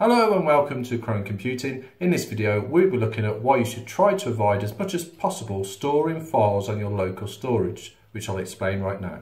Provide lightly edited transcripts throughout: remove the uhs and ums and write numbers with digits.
Hello and welcome to Chrome Computing. In this video we'll be looking at why you should try to avoid as much as possible storing files on your local storage, which I'll explain right now.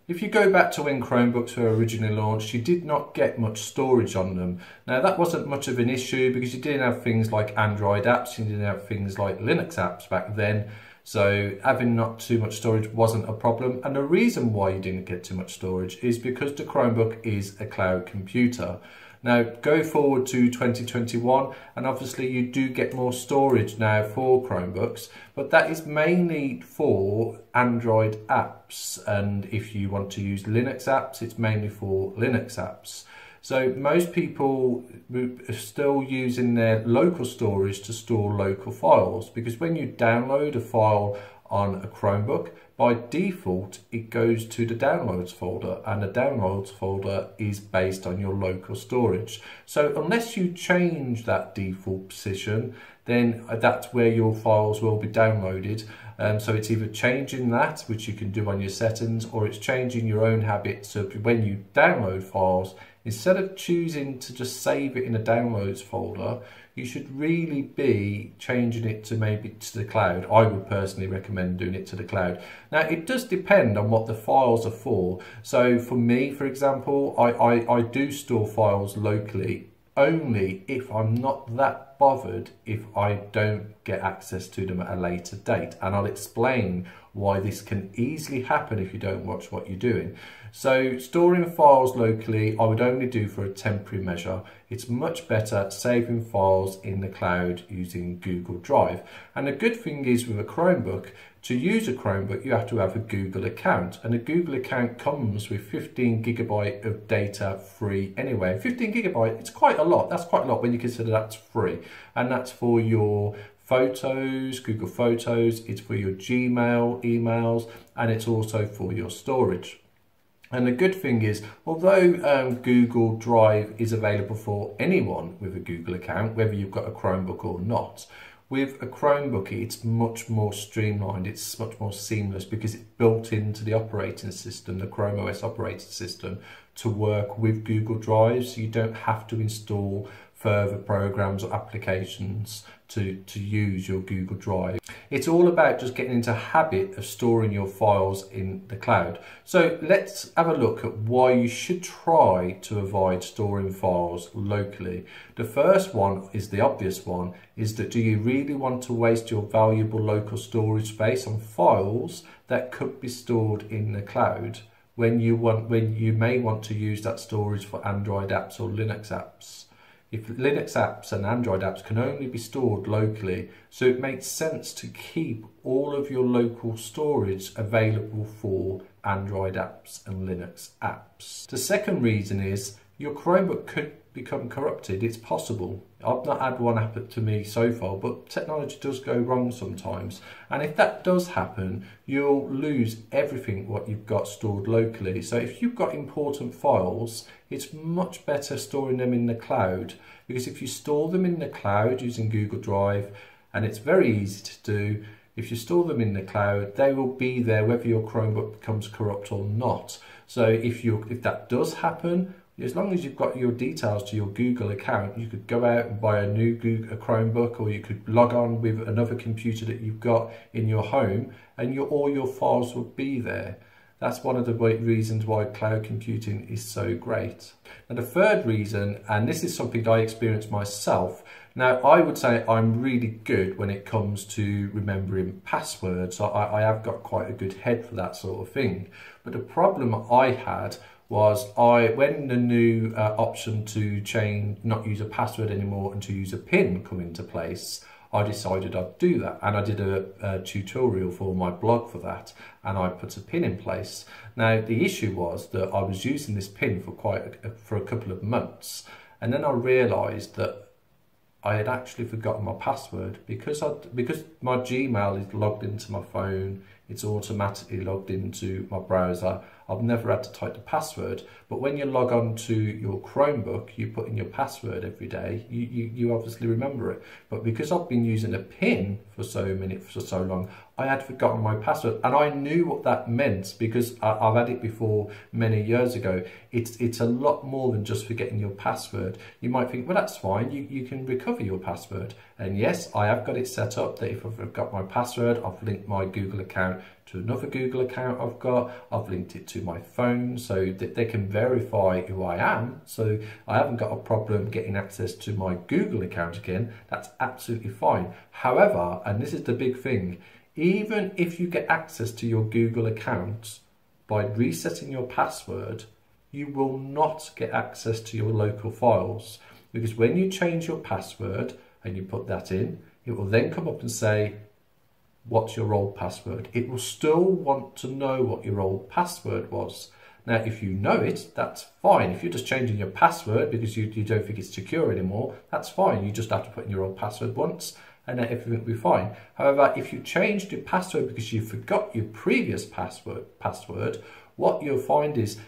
If you go back to when Chromebooks were originally launched, you did not get much storage on them. Now that wasn't much of an issue because you didn't have things like Android apps, you didn't have things like Linux apps back then. So having not too much storage wasn't a problem. And the reason why you didn't get too much storage is because the Chromebook is a cloud computer. Now go forward to 2021 and obviously you do get more storage now for Chromebooks, but that is mainly for Android apps, and if you want to use Linux apps it's mainly for Linux apps. So most people are still using their local storage to store local files, because when you download a file on a Chromebook, by default it goes to the downloads folder, and the downloads folder is based on your local storage. So unless you change that default position, then that's where your files will be downloaded. So it's either changing that, which you can do on your settings, or it's changing your own habits. So when you download files, instead of choosing to just save it in a downloads folder, you should really be changing it to maybe to the cloud. I would personally recommend doing it to the cloud. Now it does depend on what the files are for. So for me, for example, I do store files locally only if I'm not that bothered if I don't get access to them at a later date. And I'll explain why this can easily happen if you don't watch what you're doing. So storing files locally, I would only do for a temporary measure. It's much better saving files in the cloud using Google Drive. And the good thing is with a Chromebook, to use a Chromebook, you have to have a Google account, and a Google account comes with 15 gigabyte of data free anyway. 15 gigabyte, it's quite a lot. That's quite a lot when you consider that's free, and that's for your photos, Google Photos, it's for your Gmail, emails, and it's also for your storage. And the good thing is, although Google Drive is available for anyone with a Google account, whether you've got a Chromebook or not, with a Chromebook it's much more streamlined, it's much more seamless because it's built into the operating system, the Chrome OS operating system, to work with Google Drive, so you don't have to install further programs or applications to use your Google Drive. It's all about just getting into a habit of storing your files in the cloud. So let's have a look at why you should try to avoid storing files locally. The first one is the obvious one, is that do you really want to waste your valuable local storage space on files that could be stored in the cloud when you may want to use that storage for Android apps or Linux apps? If Linux apps and Android apps can only be stored locally, so it makes sense to keep all of your local storage available for Android apps and Linux apps. The second reason is your Chromebook could become corrupted. It's possible. I've not had one happen to me so far, but technology does go wrong sometimes. And if that does happen, you'll lose everything what you've got stored locally. So if you've got important files, it's much better storing them in the cloud, because if you store them in the cloud using Google Drive, and it's very easy to do, if you store them in the cloud, they will be there whether your Chromebook becomes corrupt or not. So if that does happen, as long as you've got your details to your Google account, you could go out and buy a new Chromebook, or you could log on with another computer that you've got in your home, and all your files will be there. That's one of the reasons why cloud computing is so great. Now the third reason, and this is something I experienced myself, now I would say I'm really good when it comes to remembering passwords. I have got quite a good head for that sort of thing. But the problem I had was when the new option to change, not use a password anymore and to use a PIN come into place, I decided I'd do that, and I did a tutorial for my blog for that, and I put a PIN in place. Now the issue was that I was using this PIN for a couple of months, and then I realised that I had actually forgotten my password because my Gmail is logged into my phone, it's automatically logged into my browser. I've never had to type the password. But when you log on to your Chromebook, you put in your password every day, you obviously remember it. But because I've been using a PIN for so long, I had forgotten my password, and I knew what that meant because I've had it before many years ago. It's a lot more than just forgetting your password. You might think, well, that's fine, you can recover your password. And yes, I have got it set up that if I've got my password, I've linked my Google account to another Google account I've linked it to my phone so that they can verify who I am. So I haven't got a problem getting access to my Google account again. That's absolutely fine. However, and this is the big thing, even if you get access to your Google account by resetting your password, you will not get access to your local files, because when you change your password and you put that in, it will then come up and say, what's your old password? It will still want to know what your old password was. Now, if you know it, that's fine. If you're just changing your password because you don't think it's secure anymore, that's fine. You just have to put in your old password once and then everything will be fine. However, if you changed your password because you forgot your previous password, what you'll find is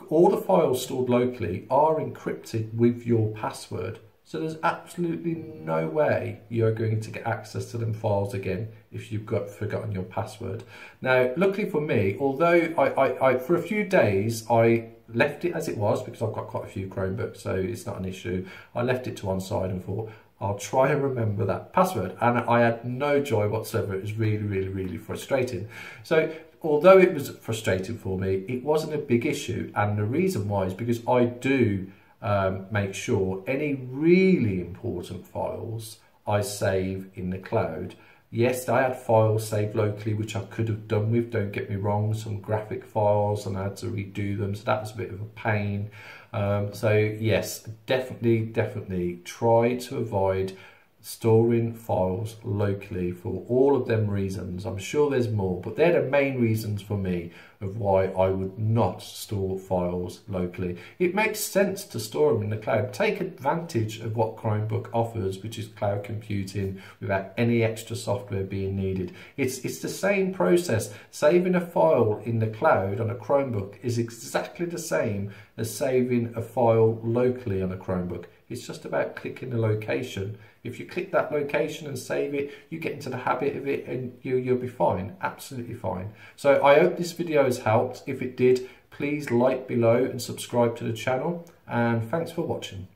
all the files stored locally are encrypted with your password. So there's absolutely no way you're going to get access to them files again if you've forgotten your password. Now, luckily for me, although I for a few days, I left it as it was because I've got quite a few Chromebooks, so it's not an issue. I left it to one side and thought, I'll try and remember that password. And I had no joy whatsoever. It was really, really, really frustrating. So although it was frustrating for me, it wasn't a big issue. And the reason why is because I do make sure any really important files I save in the cloud. Yes, I had files saved locally, which I could have done with, don't get me wrong, some graphic files, and I had to redo them, so that was a bit of a pain. So yes, definitely try to avoid storing files locally for all of them reasons. I'm sure there's more, but they're the main reasons for me of why I would not store files locally. It makes sense to store them in the cloud. Take advantage of what Chromebook offers, which is cloud computing without any extra software being needed. It's the same process. Saving a file in the cloud on a Chromebook is exactly the same as saving a file locally on a Chromebook. It's just about clicking the location. If you click that location and save it, you get into the habit of it and you'll be fine, absolutely fine. So I hope this video has helped. If it did, please like below and subscribe to the channel, and thanks for watching.